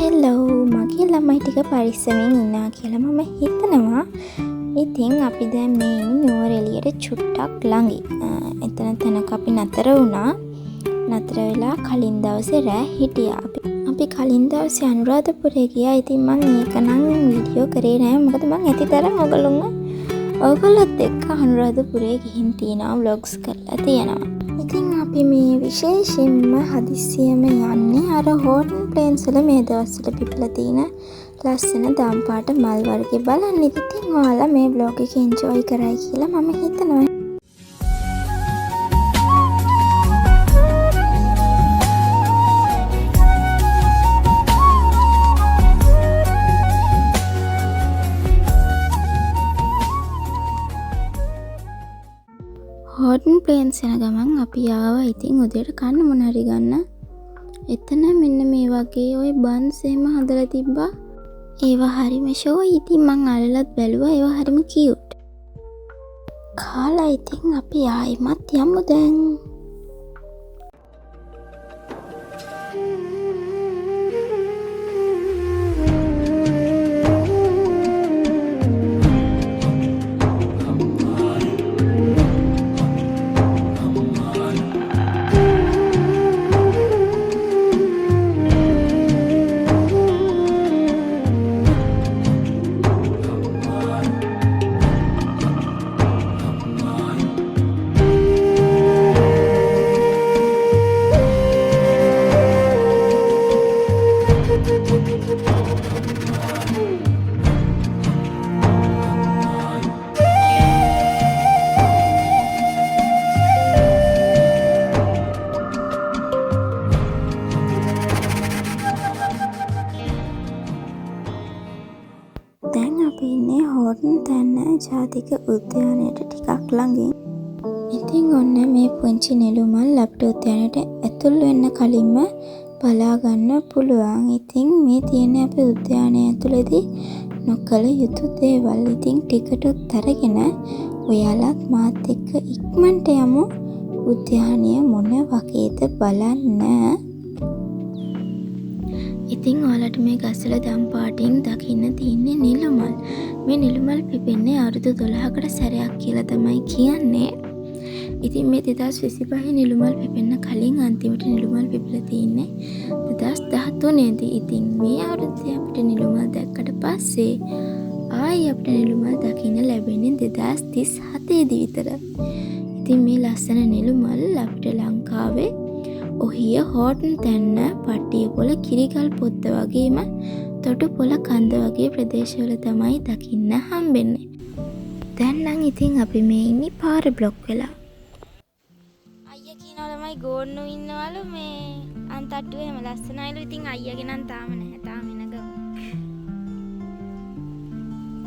Hello මගේ ළමයි ටික පරිස්සමෙන් ඉන්නා කියලා මම හිතනවා. ඉතින් අපි දැන් මේ නුවරඑළියට චුට්ටක් ළඟින්. එතන තැනක අපි නතර වුණා. නතර වෙලා කලින් දවසේ රෑ හිටියා. අපි කලින් දවසේ අනුරාධපුරේ ගියා. ඉතින් මම ඒක නම් වීඩියෝ කරේ නෑ. මොකද මම ඇතිතරම් ඔයගොල්ලොත් එක්ක අනුරාධපුරේ ගිහින් තියෙනවා vlogs කරලා තියෙනවා. ඉතින් අපි මේ විශේෂයෙන්ම හදිස්සියෙම යන්නේ අර හෝටන් ප්ලේන්ස් වල මේ දවස්වල පිපිලා තියෙන ලස්සන දාම්පාට මල් වර්ගය බලන්න. ඉතින් ඔයාලා මේ vlog එක enjoy කරයි කියලා මම හිතනවා. හෝටන් ප්ලේන්ස් යන ගමන් අපි ආවා. ඉතින් උදේට කන්න මොන හරි ගන්න. එතන මෙන්න මේ වගේ ওই බන්ස් එහෙම හදලා තිබ්බා. ඒවා හරිම ෂෝයි. ඉතින් මං අල්ලලත් බැලුවා. ඒවා හරිම කියුට්. කාලා ඉතින් අපි ආයිමත් යමු දැන්. දැන් අපි ඉන්නේ හෝටන් තැන්න ජාතික උද්‍යානයට ටිකක් ළඟින්. ඉතින් ඔන්න මේ පුංචි නෙළුමල් අපිට උද්‍යානයට ඇතුල් වෙන්න කලින්ම බලා ගන්න පුළුවන්. ඉතින් මේ තියෙන අපේ උද්‍යානය ඇතුළේදී නොකළ යුතු දේවල්. ඉතින් ටිකට් උත් අරගෙන ඔයාලත් මාත් එක්ක ඉක්මනට යමු උද්‍යානය මොන වගේද බලන්න. ඉතින් ඔයාලට මේ ගස්වල දම් පාටින් දකින්න තියෙන්නේ නිලුමල්. මේ නිලුමල් පිපෙන්නේ අවුරුදු 12කට සැරයක් කියලා තමයි කියන්නේ. ඉතින් මේ 2025 නිලුමල් පිපෙන්න කලින් අන්තිමට නිලුමල් පිපිලා තියෙන්නේ 2013 දී. ඉතින් මේ අවුරුද්දේ අපිට නිලුමල් දැක්කට පස්සේ ආයි අපිට නිලුමල් දකින්න ලැබෙන්නේ 2037 දී විතර. ඉතින් මේ ලස්සන නිලුමල් අපිට ලංකාවේ ඔහිය හෝටන් තැන්න පට්ටිය පොළ කිරිගල් පොත්ත වගේම තොටු පොළ කන්ද වගේ ප්‍රදේශවල තමයි දකින්න හම්බෙන්නේ. දැන් නම් ඉතින් අපි මේ ඉන්නේ පාර බ්ලොක් වෙලා. අයියා කියනවලමයි ගෝන්නු ඉන්නවලු මේ අන්තට්ටුවේ හැම ලස්සනයිලු. ඉතින් අයියාගේ නම් තාම නැහැ. තාම එනගම.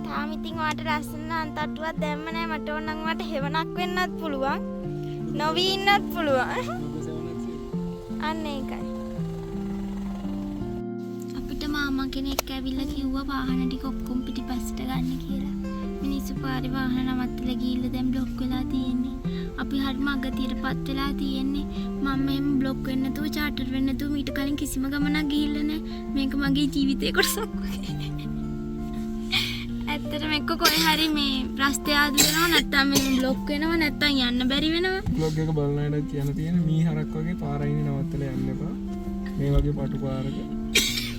තාම ඉතින් වාට ලස්සන අන්තට්ටුවක් දැම්ම නැහැ. මට ඕන නම් වාට හෙවණක් වෙන්නත් පුළුවන්. නොවි ඉන්නත් පුළුවන්. අන්න ඒකයි. අපිට මාමා කෙනෙක් ඇවිල්ලා කිව්වා වාහන ටික ඔක්කොම පිටිපස්සට ගන්න කියලා. මිනිස්සු පාරේ වාහන නවත්තලා ගිහිල්ලා දැන් බ්ලොක් වෙලා තියෙන්නේ. අපි හරිම අගතියටපත් වෙලා තියෙන්නේ. මම මේ බ්ලොක් වෙන්න නැතුව චාටර් වෙන්න නැතුව මීට කලින් කිසිම ගමනක් ගිහිල්ලා නැහැ. මේක මගේ ජීවිතේ කොටසක් වගේ. ඇත්තටම එක්ක කොහේ හරි මේ රස්තේ ආදු වෙනවා නැත්තම් මේ බ්ලොක් වෙනවා නැත්තම් යන්න බැරි වෙනවා. බ්ලොග් එක බලන අයට කියන්න තියෙන මී හරක් වගේ පාරයිනේ නවත්තලා යන්න එපා. මේ වගේ පටු පාරක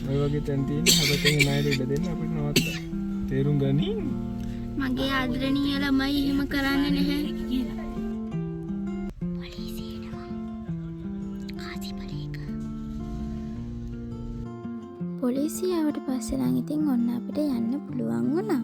ඔය වගේ තැන් තියෙන හැබැයි ණයට ඉඩ දෙන්න අපිට නවත්ත. තේරුම් ගනින්. මගේ ආදරණීය ළමයි එහෙම කරන්නේ නැහැ කියලා. පොලිසිය එනවා. කාසි බලේක. පොලිසිය ආවට පස්සේ නම් ඉතින් ඔන්න අපිට යන්න පුළුවන් වුණා.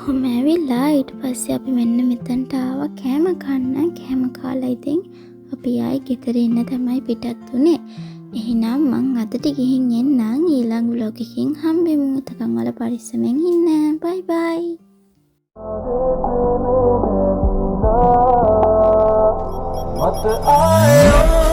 ඔහොම ඇවිල්ලා ඊට පස්සේ අපි මෙන්න මෙතනට ආවා කෑම කන්න. කෑම කාලා ඉතින් අපි ආයි ගෙදර එන්න තමයි පිටත් උනේ. එහෙනම් මං අදට ගිහින් එන්නම්. ඊළඟ vlog එකකින් හම්බෙමු. එතකන් වල පරිස්සමෙන් ඉන්න. බයි බයි. मत आए